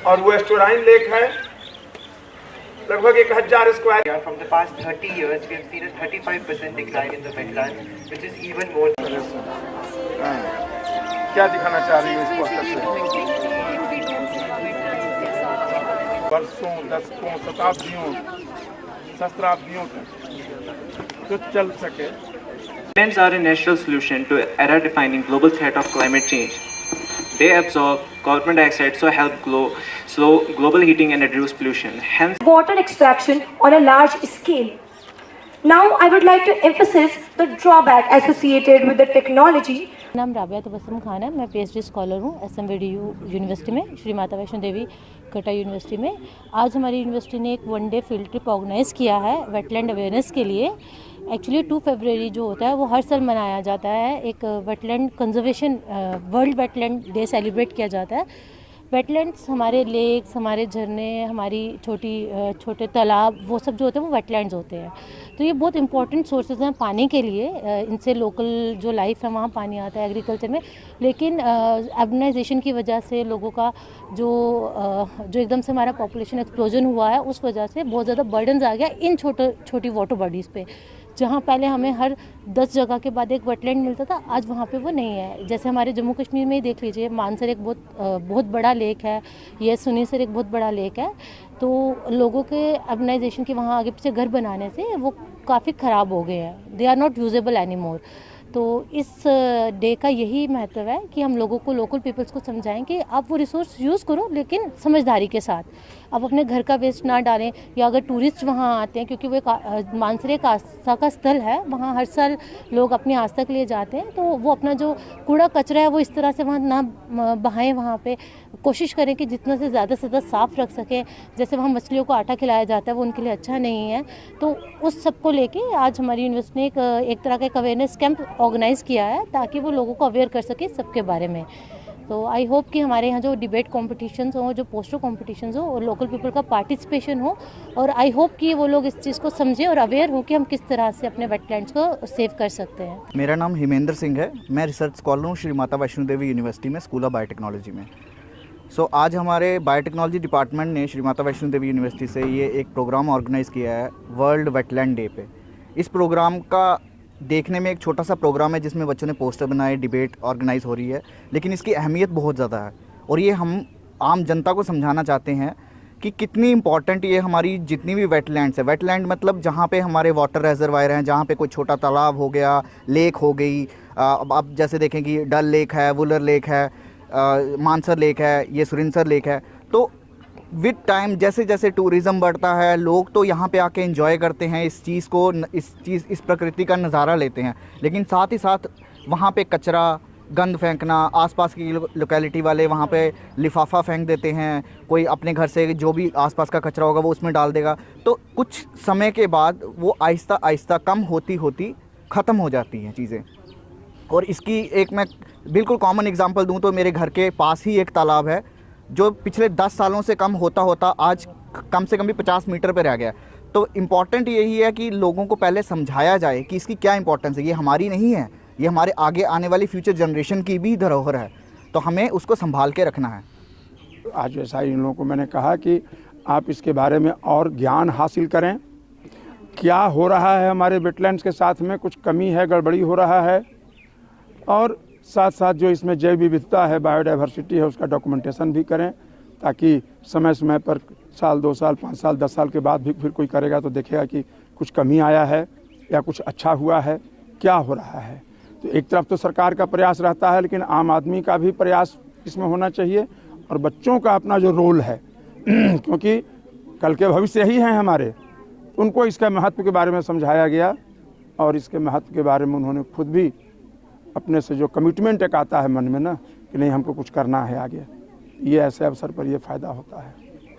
और वो एस्टोराइन लेक है लगभग 1000 square. From the past 30 years, we have seen a 35% decline in the wetland, which is even more. क्या दिखाना चाह रही है इस पोस्टर से? वर्षों, दशकों, शताब्दियों, सहस्राब्दियों तक जो चल सके। Wetlands are a natural solution to era-defining global threat of climate change. They absorb carbon dioxide, so help slow global heating and reduce pollution. Hence, water extraction on a large scale. Now, I would like to emphasize the drawback associated with the technology. नाम राबिया तबस्सुम खान है। मैं PhD scholar हूँ SMVDU university में, श्री माता वैष्णो देवी कटा university में। आज हमारी university ने एक 1 डे फील्ड ट्रिप ऑर्गेनाइज़ किया है वेटलैंड अवेयरनेस के लिए। एक्चुअली 2 फरवरी जो होता है वो हर साल मनाया जाता है। एक wetland conservation world wetland day celebrate किया जाता है। वेटलैंड्स हमारे लेक्स, हमारे झरने, हमारी छोटे तालाब, वो सब जो होते हैं वो वेटलैंड्स होते हैं। तो ये बहुत इंपॉर्टेंट सोर्सेज हैं पानी के लिए। इनसे लोकल जो लाइफ है वहाँ पानी आता है एग्रीकल्चर में। लेकिन अर्बनाइजेशन की वजह से लोगों का जो एकदम से हमारा पॉपुलेशन एक्सप्लोजन हुआ है, उस वजह से बहुत ज़्यादा बर्डन्स आ गया इन छोटी वाटर बॉडीज़ पे। जहाँ पहले हमें हर 10 जगह के बाद एक वेटलैंड मिलता था, आज वहाँ पे वो नहीं है। जैसे हमारे जम्मू कश्मीर में ही देख लीजिए, मानसर एक बहुत बड़ा लेक है, ये सुनीसर एक बहुत बड़ा लेक है। तो लोगों के अर्बनाइजेशन के वहाँ आगे पीछे घर बनाने से वो काफ़ी ख़राब हो गए हैं। They are not usable any more. तो इस डे का यही महत्व है कि हम लोगों को, लोकल पीपल्स को समझाएं कि आप वो रिसोर्स यूज़ करो लेकिन समझदारी के साथ। आप अपने घर का वेस्ट ना डालें, या अगर टूरिस्ट वहाँ आते हैं, क्योंकि वो एक मानसर एक आस्था का स्थल है, वहाँ हर साल लोग अपनी आस्था के लिए जाते हैं। तो वो अपना जो कूड़ा कचरा है वो इस तरह से वहाँ ना बहाएं। वहाँ पे कोशिश करें कि जितना से ज़्यादा साफ़ रख सकें। जैसे वहाँ मछलियों को आटा खिलाया जाता है, वो उनके लिए अच्छा नहीं है। तो उस सब को लेके आज हमारी यूनिवर्सिटी ने एक तरह का एक अवेयरनेस कैंप ऑर्गेनाइज़ किया है, ताकि वो लोगों को अवेयर कर सके सबके बारे में। तो आई होप कि हमारे यहाँ जो डिबेट कॉम्पिटिशन्स हो, जो पोस्टर कॉम्पिटिशन्स हो, और लोकल पीपल का पार्टिसिपेशन हो, और आई होप कि वो लोग इस चीज़ को समझें और अवेयर हो कि हम किस तरह से अपने वेटलैंड्स को सेव कर सकते हैं। मेरा नाम हिमेंद्र सिंह है। मैं रिसर्च स्कॉलर हूँ श्री माता वैष्णो देवी यूनिवर्सिटी में, स्कूल ऑफ बायोटेक्नोलॉजी में। आज हमारे बायोटेक्नोलॉजी डिपार्टमेंट ने श्री माता वैष्णो देवी यूनिवर्सिटी से ये एक प्रोग्राम ऑर्गेनाइज़ किया है वर्ल्ड वेटलैंड डे पे। इस प्रोग्राम का देखने में एक छोटा सा प्रोग्राम है जिसमें बच्चों ने पोस्टर बनाए, डिबेट ऑर्गेनाइज हो रही है, लेकिन इसकी अहमियत बहुत ज़्यादा है। और ये हम आम जनता को समझाना चाहते हैं कि कितनी इम्पॉर्टेंट ये हमारी जितनी भी वेटलैंड्स है। वेटलैंड मतलब जहाँ पे हमारे वाटर रिजर्वायर हैं, जहाँ पे कोई छोटा तालाब हो गया, लेक हो गई। अब जैसे देखें कि डल लेक है, वुलर लेक है, मानसर लेक है, ये सुरिनसर लेक है। तो विद टाइम जैसे जैसे टूरिज़्म बढ़ता है, लोग तो यहाँ पे आके एंजॉय करते हैं इस चीज़ को, इस प्रकृति का नज़ारा लेते हैं। लेकिन साथ ही साथ वहाँ पे कचरा, गंद फेंकना, आसपास की लोकेलिटी वाले वहाँ पे लिफाफा फेंक देते हैं। कोई अपने घर से जो भी आसपास का कचरा होगा वो उसमें डाल देगा। तो कुछ समय के बाद वो आहिस्ता आहिस्ता कम होती होती ख़त्म हो जाती हैं चीज़ें। और इसकी एक मैं बिल्कुल कॉमन एग्जांपल दूं तो मेरे घर के पास ही एक तालाब है जो पिछले 10 सालों से कम होता होता आज कम से कम भी 50 मीटर पर रह गया। तो इम्पॉर्टेंट यही है कि लोगों को पहले समझाया जाए कि इसकी क्या इंपॉर्टेंस है। ये हमारी नहीं है, ये हमारे आगे आने वाली फ्यूचर जनरेशन की भी धरोहर है, तो हमें उसको संभाल के रखना है। आज वैसा इन लोगों को मैंने कहा कि आप इसके बारे में और ज्ञान हासिल करें। क्या हो रहा है हमारे वेटलैंड्स के साथ में, कुछ कमी है, गड़बड़ी हो रहा है, और साथ साथ जो इसमें जैव विविधता है, बायोडाइवर्सिटी है, उसका डॉक्यूमेंटेशन भी करें, ताकि समय समय पर साल 2 साल 5 साल 10 साल के बाद भी फिर कोई करेगा तो देखेगा कि कुछ कमी आया है या कुछ अच्छा हुआ है, क्या हो रहा है। तो एक तरफ तो सरकार का प्रयास रहता है, लेकिन आम आदमी का भी प्रयास इसमें होना चाहिए, और बच्चों का अपना जो रोल है क्योंकि कल के भविष्य ही हैं हमारे, उनको इसका महत्व के बारे में समझाया गया, और इसके महत्व के बारे में उन्होंने खुद भी अपने से जो कमिटमेंट एक आता है मन में ना कि नहीं हमको कुछ करना है आगे, ये ऐसे अवसर पर ये फ़ायदा होता है।